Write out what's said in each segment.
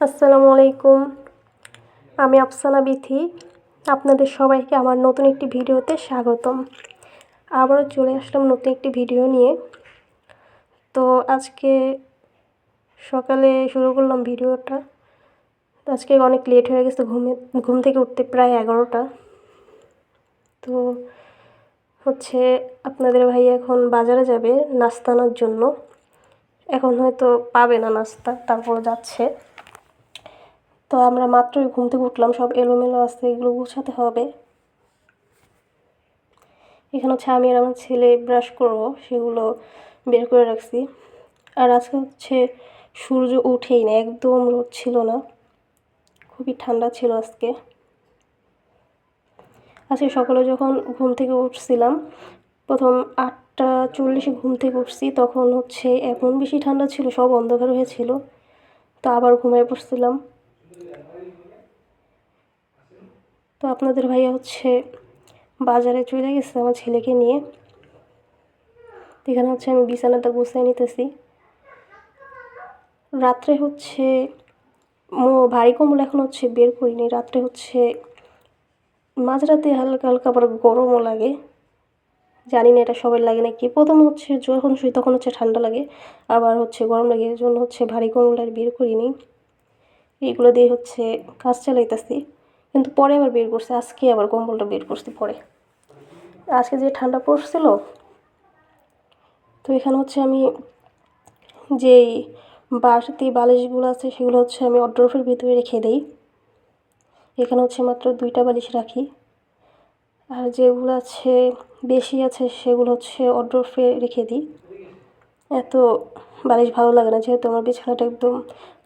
আসসালামু আলাইকুম। আমি আফসানা বিথি। আপনাদের সবাইকে আমার নতুন একটি ভিডিওতে স্বাগতম। আবারও চলে আসলাম নতুন একটি ভিডিও নিয়ে। তো আজকে সকালে শুরু করলাম ভিডিওটা। আজকে অনেক লেট হয়ে গেছে, ঘুম থেকে উঠতে প্রায় 11টা। তো আপনাদের ভাই এখন বাজারে যাবে নাস্তা আনার জন্য। এখন হয়তো পাবে না নাস্তা, তারপর যাচ্ছে। তো আমরা মাত্রই ঘুম থেকে উঠলাম, সব এলোমেলো আছে, এগুলো গুছাতে হবে। এখানে আমি আর আমার ছেলে ব্রাশ করবো, সেগুলো বের করে রাখছি। আর আজকে সূর্য উঠেই না, একদম রোদ ছিল না, খুবই ঠান্ডা ছিল আজকে। সকালে যখন ঘুম থেকে উঠছিলাম, প্রথম 8টা 40-এ ঘুম থেকে উঠছি, তখন এমন বেশি ঠান্ডা ছিল, সব অন্ধকার হয়েছিল। তো আবার ঘুমিয়ে পড়ছিলাম। তো আপনাদের ভাইয়া বাজারে চলে গেছে আমার ছেলেকে নিয়ে। এখানে আমি বিছানাটা গুছিয়ে নিতেছি। রাত্রে ভারী কম্বল এখন বের করিনি। রাত্রে মাঝরাতে হালকা হালকা আবার গরমও লাগে, জানি না এটা সবার লাগে নাকি। প্রথম যখন শুই তখন ঠান্ডা লাগে, আবার গরম লাগে, এর জন্য ভারী কম্বলটা বের করিনি। এইগুলো দিয়ে কাজ চালাইতেছি, কিন্তু পরে আবার বের করছে। আজকে আবার কম্বলটা বের করছি পরে, আজকে যে ঠান্ডা পড়ছিল। তো এখানে আমি যেই বাড়তি বালিশগুলো আছে সেগুলো আমি ওয়ারড্রোবের ভিতরে রেখে দিই। এখানে মাত্র 2টা বালিশ রাখি, আর যেগুলো বেশি আছে সেগুলো ওয়ারড্রোবে রেখে দিই। এত বালিশ ভালো লাগে না, যেহেতু আমার বিছানাটা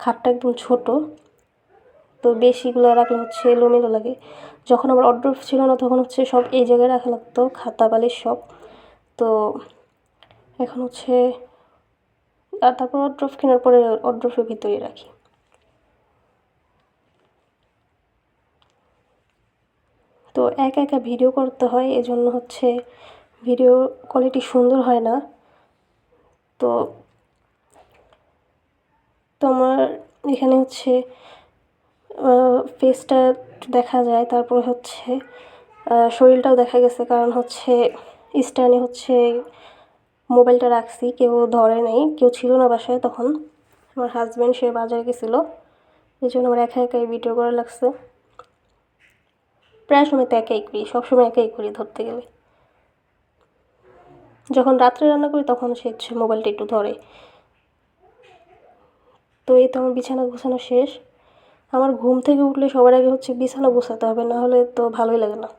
খাটটা একদম ছোট। তো বেশিগুলো রাখলে এলোমেলো লাগে। যখন আমার ওয়ারড্রোব ছিল না তখন সব এই জায়গায় রাখা লাগতো, খাতা বালিশ সব। তো এখন আর তারপর ওয়ারড্রোব কেনার পরে ওয়ারড্রোবের ভিতরেই রাখি। তো একা একা ভিডিও করতে হয়, এজন্য ভিডিও কোয়ালিটি সুন্দর হয় না। তো তোমার এখানে ফেসটা দেখা যায়, তারপর শরীরটাও দেখা গেছে, কারণ স্ট্যান্ডে মোবাইলটা রাখছি, কেউ ধরে নাই, কেউ ছিল না বাসায় তখন। আমার হাজব্যান্ড সে বাজারে গেছিলো, এই জন্য আমার একা একাই ভিডিও করা লাগছে। প্রায় সময় তো একাই করি, সবসময় একাই করি ধরতে গেলে। যখন রাত্রে রান্না করি তখন সে মোবাইলটা একটু ধরে। তো এই তো আমার বিছানা গোছানো শেষ। আমার ঘুম থেকে উঠলে সবার আগে বিছানা গোছাতে হবে, না হলে তো ভালোই লাগে না।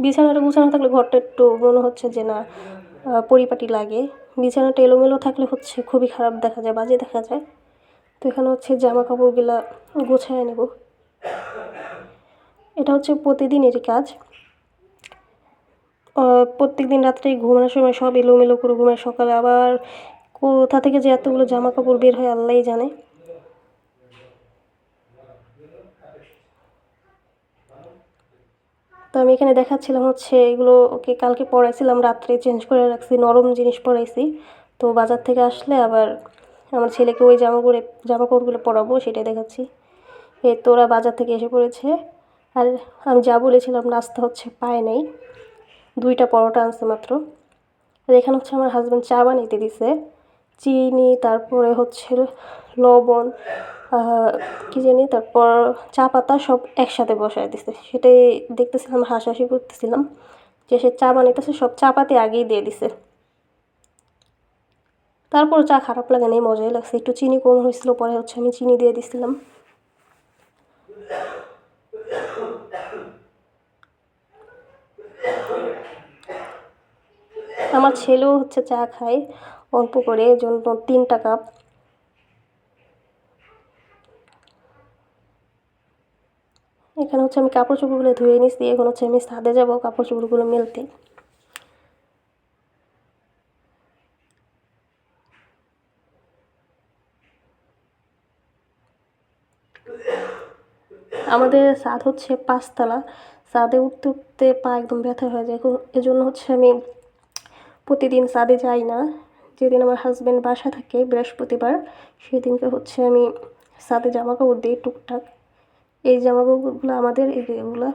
বিছানাটা গোছানো থাকলে ঘরটা একটু মনে যে না পরিপাটি লাগে। বিছানাটা এলোমেলো থাকলে খুবই খারাপ দেখা যায়, বাজে দেখা যায়। তো এখানে জামা কাপড়গুলা গোছায় নেব। এটা প্রতিদিনেরই কাজ। প্রত্যেক দিন রাত্রে ঘুমানোর সময় সব এলোমেলো করে ঘুমায়, সকালে আবার কোথা থেকে যে এতগুলো জামা কাপড় বের হয় আল্লাহই জানে। তো আমি এখানে দেখাচ্ছিলাম এগুলো ওকে কালকে পরাইছিলাম, রাত্রে চেঞ্জ করে রাখছি, নরম জিনিস পরাইছি। তো বাজার থেকে আসলে আবার আমার ছেলেকে ওই জামা কাপড়গুলো পরাবো, সেটাই দেখাচ্ছি। তো ওরা বাজার থেকে এসে পড়েছে। আর আমি যা বলেছিলাম নাস্তা পায় নাই, 2টা পরোটা আনছে মাত্র। আর এখানে আমার হাজব্যান্ড চা বানাইতে দিছে, চিনি, তারপরে লবণ, কী জানি, তারপর চা পাতা সব একসাথে বসায় দিছে। সেটাই দেখতেছিলাম, হাসাহাসি করতেছিলাম যে সে চা বানাইতেছে, সব চা পাতি আগেই দিয়ে দিছে। তারপর চা খারাপ লাগে নাই, মজাই লাগছে। একটু চিনি কম হয়েছিল, পরে আমি চিনি দিয়ে দিছিলাম। আমার ছেলেও চা খায় অল্প করে, জন্য 3টা কাপ। এখানে আমি কাপড় চোপড়গুলো ধুয়ে নিচ্ছি। এখন আমি ছাদে যাবো কাপড় চোপড়গুলো মেলতে। আমাদের ছাদ 5তলা। ছাদে উঠতে উঠতে পা একদম ব্যথা হয়ে যায়, এজন্য আমি প্রতিদিন ছাদে যাই না। যেদিন আমার হাজব্যান্ড বাসা থাকে বৃহস্পতিবার, সেদিনকে আমি সাথে জামা কাপড় দিই টুকটাক। এই জামা কাপড়গুলো আমাদের, এগুলো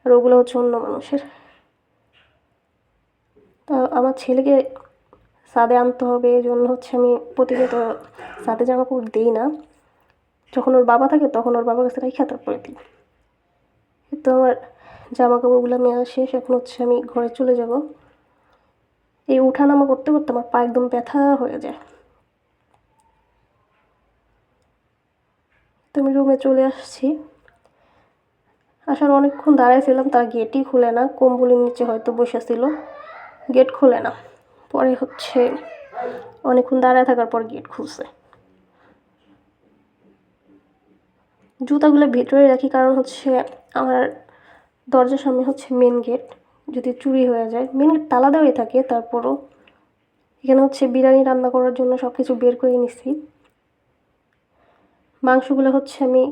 আর ওগুলো হচ্ছে অন্য মানুষের। তা আমার ছেলেকে ছাদে আনতে হবে, এই জন্য হচ্ছে আমি প্রতিনিয়ত ছাদে জামা কাপড় দিই না। যখন ওর বাবা থাকে তখন ওর বাবার কাছে রেখে তারপরে দিই। তো আমার জামা কাপড়গুলো নেওয়া শেষ, এখন হচ্ছে আমি ঘরে চলে যাব। এই উঠানামা করতে করতে আমার পা একদম ব্যথা হয়ে যায়। তো আমি রুমে চলে আসছি। আসার অনেকক্ষণ দাঁড়াইছিলাম, তার গেটই খুলে না, কম্বলের নিচে হয়তো বসেছিল, গেট খুলে না। পরে হচ্ছে অনেকক্ষণ দাঁড়ায় থাকার পর গেট খুলছে। জুতাগুলো ভেতরে রাখি, কারণ হচ্ছে আমার দরজার সামনে হচ্ছে মেন গেট, যদি চুরি হয়ে যায়। মেন গেট তালা দেওয়াই থাকে, তারপরও এখানে হচ্ছে বিরিয়ানি রান্না করার জন্য সব কিছু বের করে নিছি। মাংসগুলো হচ্ছে আমি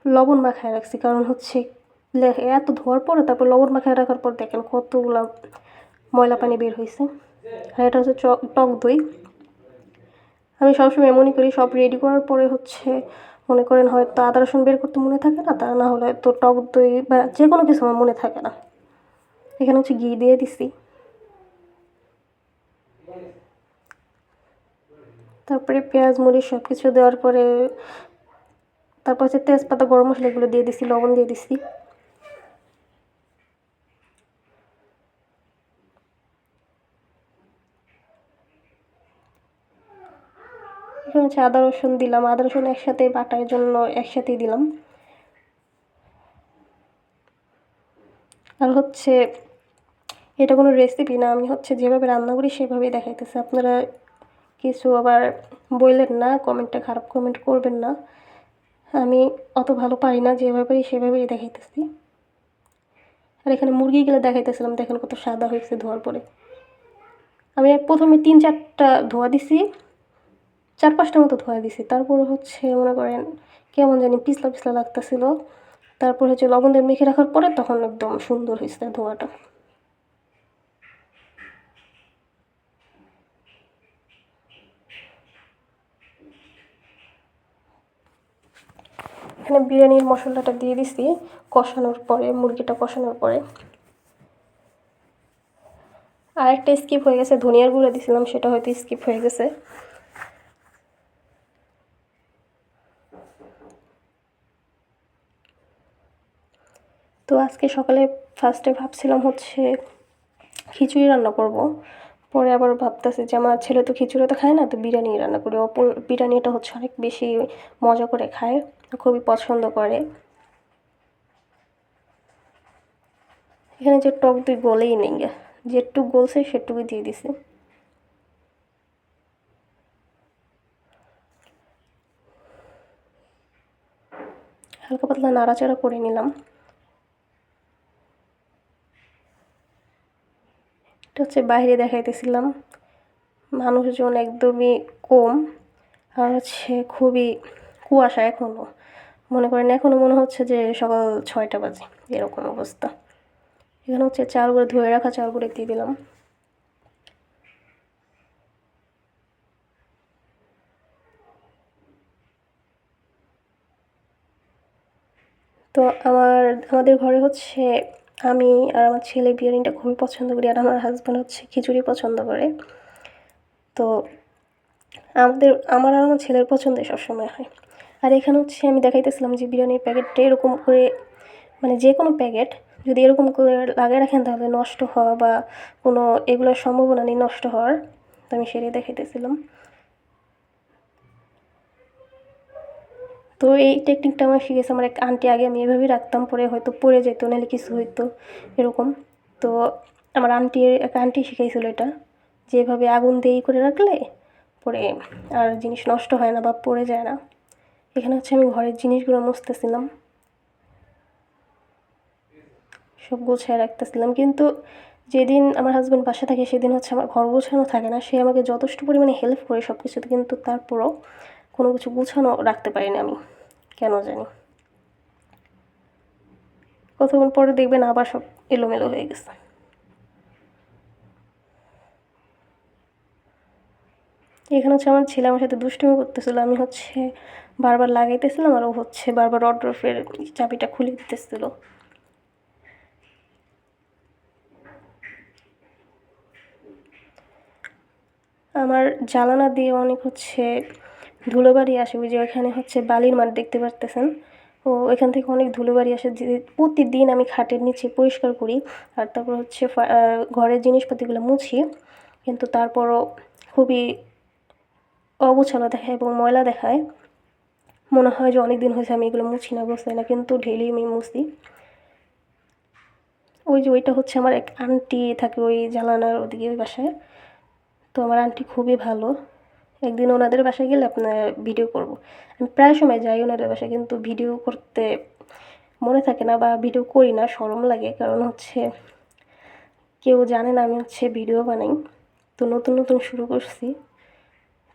লবণ মাখায় রাখছি, কারণ হচ্ছে এত ধোয়ার পরে তারপর লবণ মাখায় রাখার পর দেখেন কতগুলো ময়লা পানি বের হয়েছে। আর এটা হচ্ছে টক দই। আমি সবসময় এমনই করি, সব রেডি করার পরে হচ্ছে মনে করেন হয়তো আদা রসুন বের করতে মনে থাকে না, তা না হলে তো টক দই বা যে কোনো কিছু আমার মনে থাকে না। এখানে হচ্ছে ঘি দিয়ে দিছি, তারপরে পেঁয়াজ মরিচ সব কিছু দেওয়ার পরে তারপর হচ্ছে তেজপাতা গরম মশলা এগুলো দিয়ে দিছি, লবণ দিয়ে দিছি। এখানে হচ্ছে আদা রসুন দিলাম, আদা রসুন একসাথে বাটার জন্য একসাথেই দিলাম। আর হচ্ছে এটা কোনো রেসিপি না, আমি হচ্ছে যেভাবে রান্না করি সেভাবেই দেখাইতেছি। আপনারা কিছু আবার বললেন না, কমেন্টে খারাপ কমেন্ট করবেন না। আমি অত ভালো পারি না, যেভাবে পারি সেভাবেই দেখাইতেছি। আর এখানে মুরগিগুলো দেখাইতেছিলাম, দেখেন কত সাদা হয়েছে ধোয়ার পরে। আমি প্রথমে 3-4টা ধোয়া দিছি, 4-5টা মতো ধোয়া দিছি, তারপরে হচ্ছে মনে করেন কেমন জানি পিছলা পিছলা লাগতেছিল। তারপর হচ্ছে লবণ দিয়ে মেখে রাখার পরে তখন একদম সুন্দর হয়েছে ধোয়াটা। এখানে বিরিয়ানির মশলাটা দিয়ে দিছি কষানোর পরে, মুরগিটা কষানোর পরে। আর একটা স্কিপ হয়ে গেছে, ধনিয়ার গুঁড়ো দিছিলাম, সেটা হয়তো স্কিপ হয়ে গেছে। তো আজকে সকালে ফার্স্টে ভাবছিলাম হচ্ছে খিচুড়ি রান্না করব, পরে আবার ভাবতেছি যে আমার ছেলে তো খিচুড়ি তো খায় না, তো বিরিয়ানি রান্না করি। বিরিয়ানিটা হচ্ছে অনেক বেশি মজা করে খায়, খুবই পছন্দ করে। এখানে যে টক দই গলেই নেই, যেটুকু গলছে সেটুকুই দিয়ে দিছি। হালকা পাতলা নাড়াচাড়া করে নিলাম। এটা হচ্ছে বাইরে দেখাইতেছিলাম, মানুষজন একদমই কম। আর হচ্ছে খুবই কুয়াশা এখনও, মনে করেন এখনও মনে হচ্ছে যে সকাল 6টা বাজে, এরকম অবস্থা। এখানে হচ্ছে চালগুলো ধুয়ে রাখা চালগুলো দিয়ে দিলাম। তো আমাদের ঘরে হচ্ছে আমি আর আমার ছেলে বিরিয়ানিটা খুবই পছন্দ করি, আর আমার হাজব্যান্ড হচ্ছে খিচুড়ি পছন্দ করে। তো আমার আর আমার ছেলের পছন্দ সবসময় হয়। আর এখানে হচ্ছে আমি দেখাইতেছিলাম যে বিরিয়ানির প্যাকেটটা এরকম করে, মানে যে কোনো প্যাকেট যদি এরকম করে লাগিয়ে রাখেন তাহলে নষ্ট হওয়া বা কোনো এগুলোর সম্ভাবনা নেই নষ্ট হওয়ার। তো আমি সেটাই দেখাইতেছিলাম। তো এই টেকনিকটা আমার শিখেছে আমার এক আন্টি, আগে আমি এভাবেই রাখতাম, পরে হয়তো পড়ে যেত, নাহলে কিছু হইতো এরকম। তো আমার এক আন্টি শিখাইছিল এটা, যে এভাবে আগুন দিয়ে করে রাখলে পরে আর জিনিস নষ্ট হয় না বা পড়ে যায় না। এখানে হচ্ছে আমি ঘরের জিনিসগুলো মুছতেছিলাম, সব গুছিয়ে রাখতেছিলাম। কিন্তু যেদিন আমার হাজব্যান্ড বাসা থাকে সেদিন হচ্ছে আমার ঘর গোছানো থাকে না, সে আমাকে যথেষ্ট পরিমাণে হেল্প করে সব কিছুতে, কিন্তু তারপরও কোনো কিছু গুছানো রাখতে পারি না আমি, কেন জানি। কতক্ষণ পরে দেখবেন আবার সব এলোমেলো হয়ে গেছে। এখানে হচ্ছে আমার ছেলে আমার সাথে দুষ্টুমি করতেছিল, আমি হচ্ছে বারবার লাগাইতেছিলাম আর ও হচ্ছে বারবার ওয়ারড্রোবের চাবিটা খুলে দিতেছিল। আমার জানালা দিয়ে অনেক হচ্ছে ধুলোবালি আসে, ওই যে ওইখানে হচ্ছে বালির মাঠ দেখতে পারতেছেন, ও এখান থেকে অনেক ধুলোবালি আসে, যে প্রতিদিন আমি খাটের নিচে পরিষ্কার করি আর তারপর হচ্ছে ঘরের জিনিসপাতিগুলো মুছি, কিন্তু তারপরও খুবই অগোছালো দেখায় এবং ময়লা দেখায়। মনে হয় যে অনেক দিন হয়েছে আমি এগুলো মুছি না, গোছাই না, কিন্তু ডেইলি আমি মুছি। ওই যে ওইটা হচ্ছে আমার এক আন্টি থাকে ওই জানালার ওদিকে ওই বাসায়, তো আমার আন্টি খুবই ভালো। একদিন ওনাদের বাসায় গেলে আপনার ভিডিও করব। আমি প্রায় সময় যাই ওনাদের বাসায়, কিন্তু ভিডিও করতে মনে থাকে না বা ভিডিও করি না, শরম লাগে, কারণ হচ্ছে কেউ জানে না আমি হচ্ছে ভিডিও বানাই, তো নতুন নতুন শুরু করছি,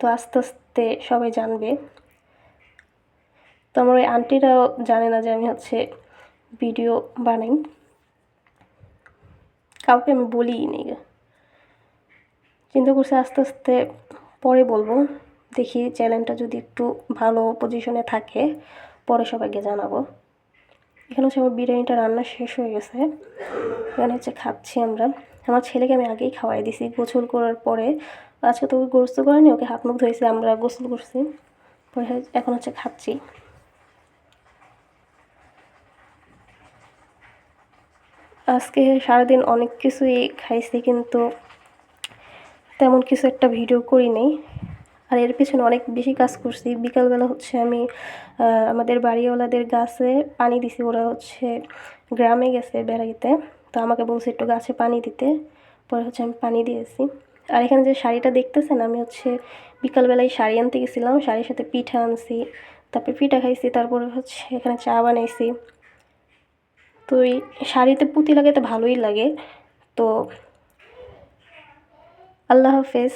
তো আস্তে আস্তে সবাই জানবে। তো আমার ওই আন্টিরাও জানে না যে আমি হচ্ছে ভিডিও বানাই, কাউকে আমি বলিই নি। চিন্তা করছি আস্তে আস্তে পরে বলবো, দেখি চ্যানেলটা যদি একটু ভালো পজিশনে থাকে পরে সবাইকে জানাবো। এখানে হচ্ছে আমার বিরিয়ানিটা রান্না শেষ হয়ে গেছে, এখানে হচ্ছে খাচ্ছি আমরা। আমার ছেলেকে আমি আগেই খাওয়াই দিছি গোসল করার পরে, আজকে তো ওকে গোসল করেনি, ওকে হাত মুখ ধুয়েছে, আমরা গোসল করছি, পরে এখন হচ্ছে খাচ্ছি। আজকে সারাদিন অনেক কিছুই খাইছি, কিন্তু তেমন কিছু একটা ভিডিও করি নাই। আর এর পিছনে অনেক বেশি কাজ করছি। বিকালবেলা হচ্ছে আমি আমাদের বাড়িওয়ালাদের গাছে পানি দিছি, ওরা হচ্ছে গ্রামে গেছে বেড়াইতে, তো আমাকে বলছে একটু গাছে পানি দিতে, পরে হচ্ছে আমি পানি দিয়েছি। আর এখানে যে শাড়িটা দেখতেছেন, আমি হচ্ছে বিকালবেলায় শাড়ি আনতে গেছিলাম, শাড়ির সাথে পিঠা আনছি, তারপরে পিঠা খাইছি, তারপরে হচ্ছে এখানে চা বানাইছি। তো এই শাড়িতে পুঁতি লাগাতে ভালোই লাগে। তো আল্লাহ হাফেজ।